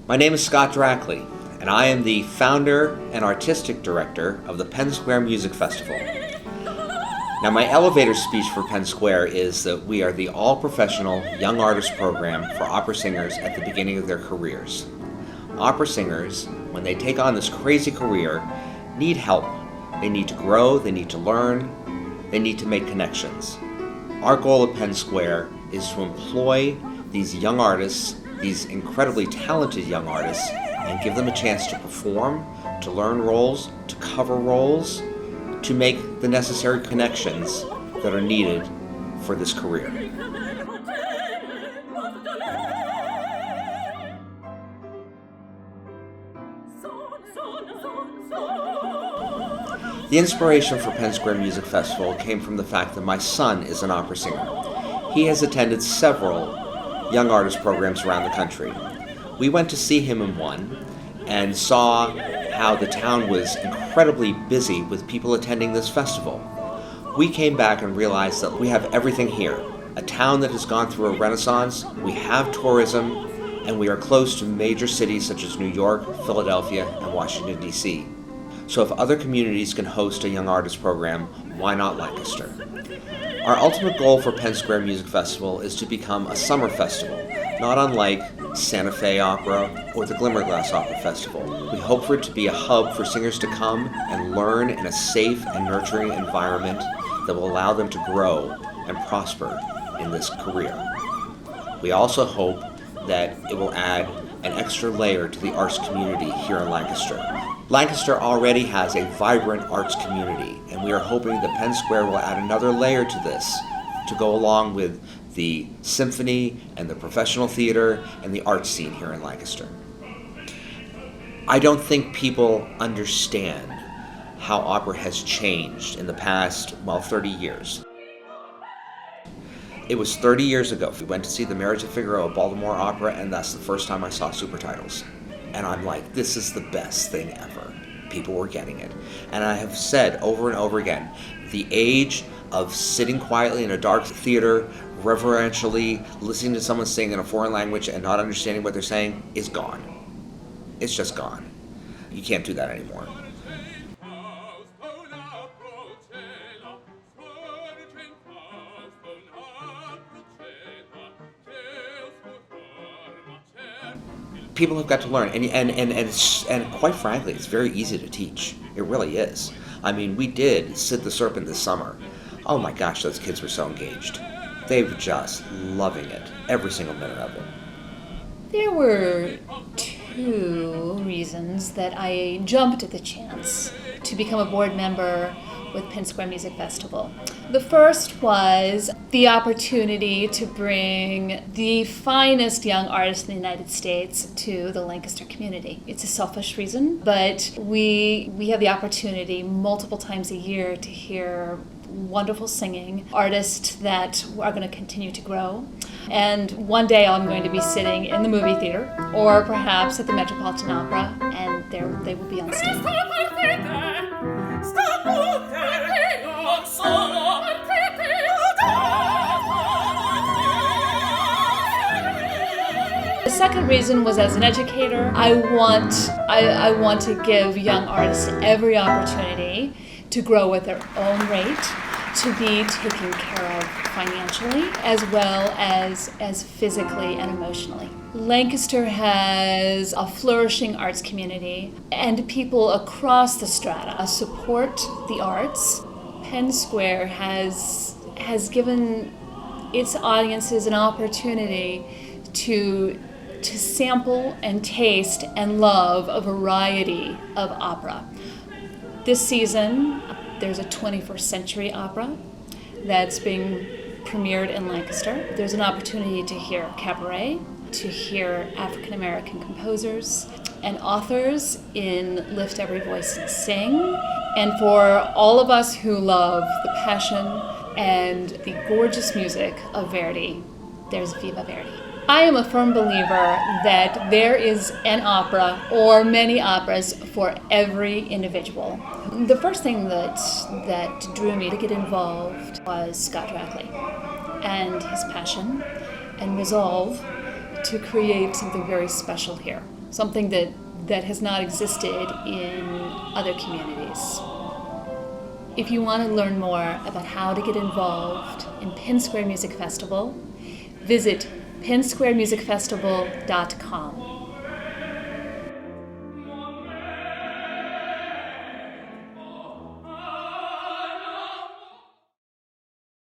My name is Scott Drackley, and I am the founder and artistic director of the Penn Square Music Festival. Now, my elevator speech for Penn Square is that we are the all-professional young artist program for opera singers at the beginning of their careers. Opera singers, when they take on this crazy career, need help. They need to grow, they need to learn, they need to make connections. Our goal at Penn Square is to employ these young artists, these incredibly talented young artists, and give them a chance to perform, to learn roles, to cover roles, to make the necessary connections that are needed for this career. The inspiration for Penn Square Music Festival came from the fact that my son is an opera singer. He has attended several young artist programs around the country. We went to see him in one and saw how the town was incredibly busy with people attending this festival. We came back and realized that we have everything here. A town that has gone through a renaissance, we have tourism, and we are close to major cities such as New York, Philadelphia, and Washington, D.C. So if other communities can host a young artist program, why not Lancaster? Our ultimate goal for Penn Square Music Festival is to become a summer festival, not unlike Santa Fe Opera or the Glimmerglass Opera Festival. We hope for it to be a hub for singers to come and learn in a safe and nurturing environment that will allow them to grow and prosper in this career. We also hope that it will add an extra layer to the arts community here in Lancaster. Lancaster already has a vibrant arts community, and we are hoping that Penn Square will add another layer to this to go along with the symphony and the professional theater and the art scene here in Lancaster. I don't think people understand how opera has changed in the past, 30 years. It was 30 years ago. We went to see The Marriage of Figaro at Baltimore Opera, and that's the first time I saw super titles. And I'm like, this is the best thing ever. People were getting it. And I have said over and over again, the age of sitting quietly in a dark theater, reverentially listening to someone sing in a foreign language and not understanding what they're saying is gone. It's just gone. You can't do that anymore. People have got to learn, and quite frankly, it's very easy to teach. It really is. I mean, we did Sid the Serpent this summer. Oh my gosh, those kids were so engaged. They were just loving it, every single minute of it. There were two reasons that I jumped at the chance to become a board member with Penn Square Music Festival. The first was the opportunity to bring the finest young artists in the United States to the Lancaster community. It's a selfish reason, but we have the opportunity multiple times a year to hear wonderful singing, artists that are going to continue to grow. And one day I'm going to be sitting in the movie theater or perhaps at the Metropolitan Opera, and there they will be on stage. The second reason was as an educator. I want to give young artists every opportunity to grow at their own rate, to be taken care of financially as well as physically and emotionally. Lancaster has a flourishing arts community, and people across the strata support the arts. Penn Square has given its audiences an opportunity to sample and taste and love a variety of opera. This season, there's a 21st century opera that's being premiered in Lancaster. There's an opportunity to hear cabaret, to hear African American composers and authors in Lift Every Voice and Sing. And for all of us who love the passion and the gorgeous music of Verdi, there's Viva Verdi. I am a firm believer that there is an opera or many operas for every individual. The first thing that drew me to get involved was Scott Drackley and his passion and resolve to create something very special here. something that has not existed in other communities. If you want to learn more about how to get involved in Penn Square Music Festival, visit pennsquaremusicfestival.com.